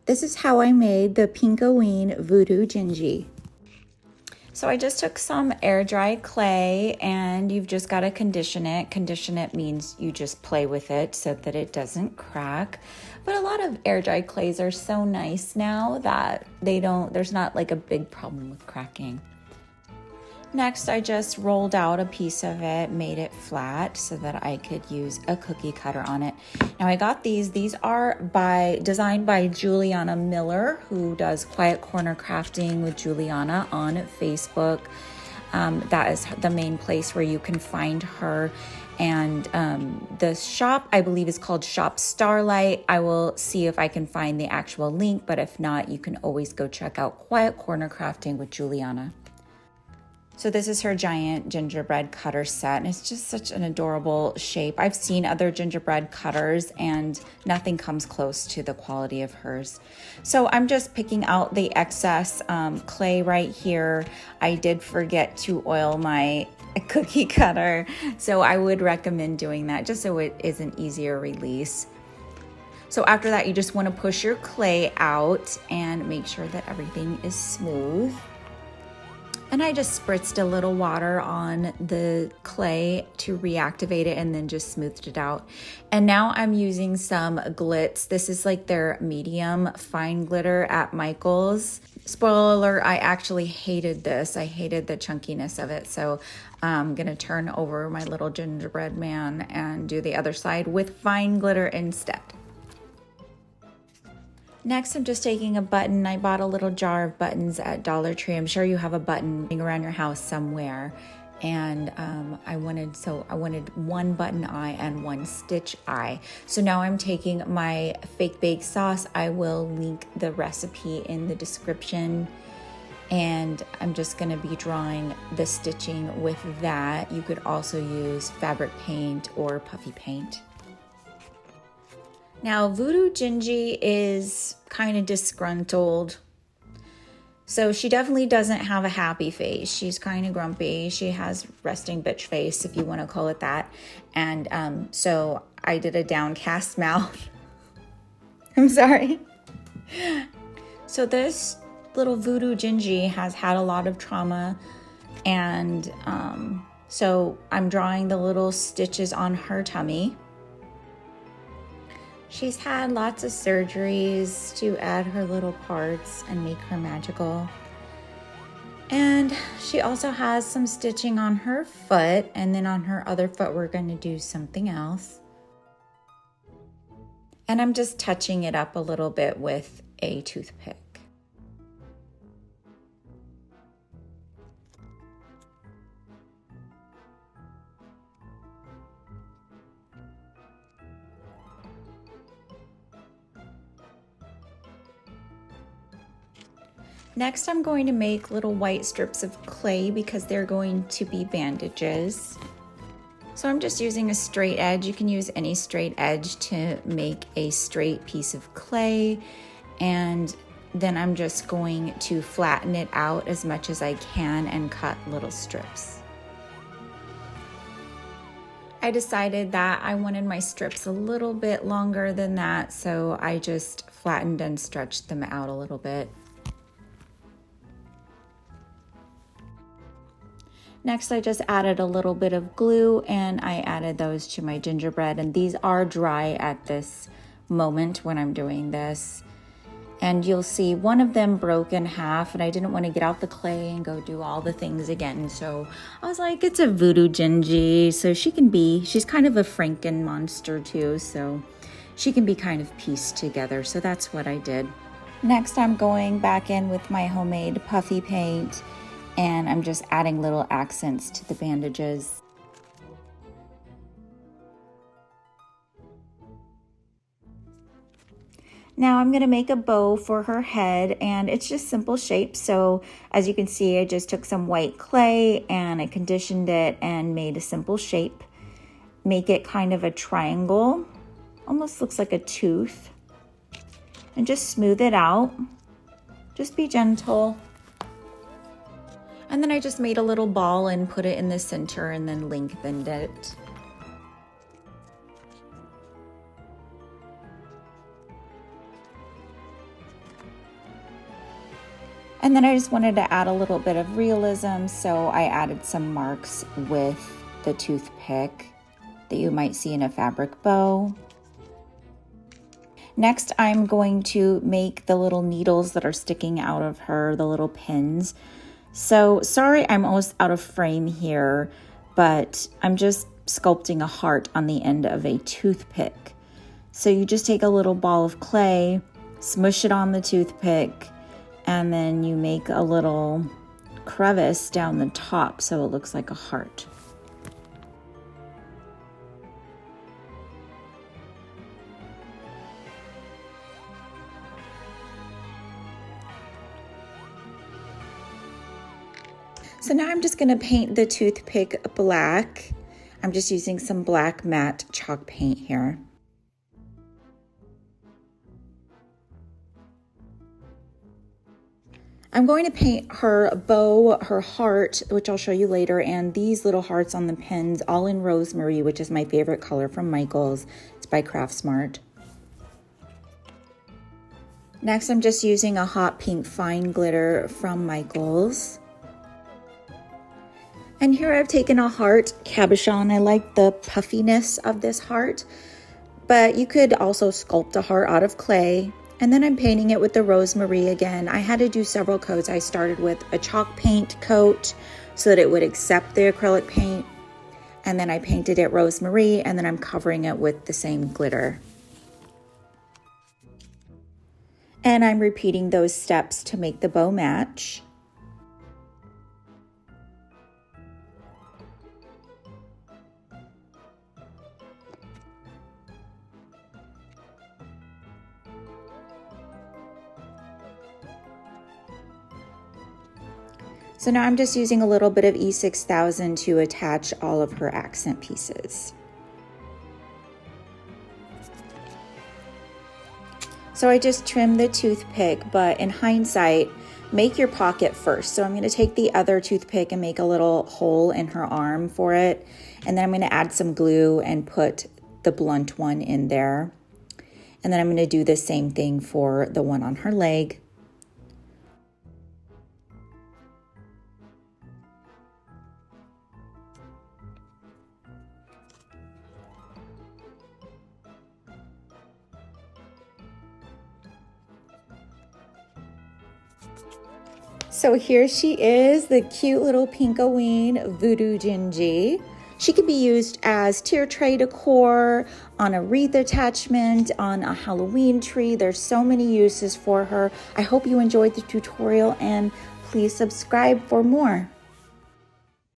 This is how I made the Pink-o-ween Voodoo Gingie. So I just took some air dry clay and you've just got to condition it. Condition it means you just play with it so that it doesn't crack. But a lot of air dry clays are so nice now that there's not like a big problem with cracking. Next, I just rolled out a piece of it, made it flat so that I could use a cookie cutter on it. Now I got these. These are designed by Juliana Miller, who does Quiet Corner Crafting with Juliana on Facebook. That is the main place where you can find her. And the shop, I believe, is called Shop Starlight. I will see if I can find the actual link, but if not, you can always go check out Quiet Corner Crafting with Juliana. So this is her giant gingerbread cutter set, and it's just such an adorable shape. I've seen other gingerbread cutters and nothing comes close to the quality of hers. So I'm just picking out the excess clay right here. I did forget to oil my cookie cutter, so I would recommend doing that just so it is an easier release. So after that, you just want to push your clay out and make sure that everything is smooth. And I just spritzed a little water on the clay to reactivate it and then just smoothed it out. And now I'm using some glitz. This is like their medium fine glitter at Michael's. Spoiler alert, I actually hated this. I hated the chunkiness of it. So I'm gonna turn over my little gingerbread man and do the other side with fine glitter instead. Next, I'm just taking a button. I bought a little jar of buttons at Dollar Tree. I'm sure you have a button around your house somewhere. And I wanted one button eye and one stitch eye. So now I'm taking my fake bake sauce. I will link the recipe in the description. And I'm just gonna be drawing the stitching with that. You could also use fabric paint or puffy paint. Now, Voodoo Gingie is kind of disgruntled. So she definitely doesn't have a happy face. She's kind of grumpy. She has resting bitch face, if you want to call it that. And so I did a downcast mouth. I'm sorry. So this little Voodoo Gingie has had a lot of trauma. And so I'm drawing the little stitches on her tummy. She's had lots of surgeries to add her little parts and make her magical. And she also has some stitching on her foot, and then on her other foot we're going to do something else. And I'm just touching it up a little bit with a toothpick. Next, I'm going to make little white strips of clay because they're going to be bandages. So I'm just using a straight edge. You can use any straight edge to make a straight piece of clay. And then I'm just going to flatten it out as much as I can and cut little strips. I decided that I wanted my strips a little bit longer than that, so I just flattened and stretched them out a little bit. Next, I just added a little bit of glue and I added those to my gingerbread, and these are dry at this moment when I'm doing this. And you'll see one of them broke in half, and I didn't want to get out the clay and go do all the things again. So I was like, it's a Voodoo Gingie, so she's kind of a Franken monster too, so she can be kind of pieced together. So that's what I did. Next, I'm going back in with my homemade puffy paint, and I'm just adding little accents to the bandages. Now I'm gonna make a bow for her head, and it's just simple shapes. So as you can see, I just took some white clay and I conditioned it and made a simple shape. Make it kind of a triangle, almost looks like a tooth. And just smooth it out. Just be gentle. And then I just made a little ball and put it in the center and then lengthened it. And then I just wanted to add a little bit of realism, so I added some marks with the toothpick that you might see in a fabric bow. Next, I'm going to make the little needles that are sticking out of her, the little pins. So sorry, I'm almost out of frame here, but I'm just sculpting a heart on the end of a toothpick. So you just take a little ball of clay, smush it on the toothpick, and then you make a little crevice down the top so it looks like a heart. So now I'm just going to paint the toothpick black. I'm just using some black matte chalk paint here. I'm going to paint her bow, her heart, which I'll show you later, and these little hearts on the pins, all in rosemary, which is my favorite color from Michaels. It's by Craftsmart. Next, I'm just using a hot pink fine glitter from Michaels. And here I've taken a heart cabochon. I like the puffiness of this heart, but you could also sculpt a heart out of clay. And then I'm painting it with the rosemary again. I had to do several coats. I started with a chalk paint coat so that it would accept the acrylic paint. And then I painted it rosemary, and then I'm covering it with the same glitter. And I'm repeating those steps to make the bow match. So now I'm just using a little bit of E6000 to attach all of her accent pieces. So I just trimmed the toothpick, but in hindsight, make your pocket first. So I'm going to take the other toothpick and make a little hole in her arm for it. And then I'm going to add some glue and put the blunt one in there. And then I'm going to do the same thing for the one on her leg. So here she is, the cute little Pink-o-ween Voodoo Gingie. She can be used as tier tray decor, on a wreath attachment, on a Halloween tree. There's so many uses for her. I hope you enjoyed the tutorial, and please subscribe for more.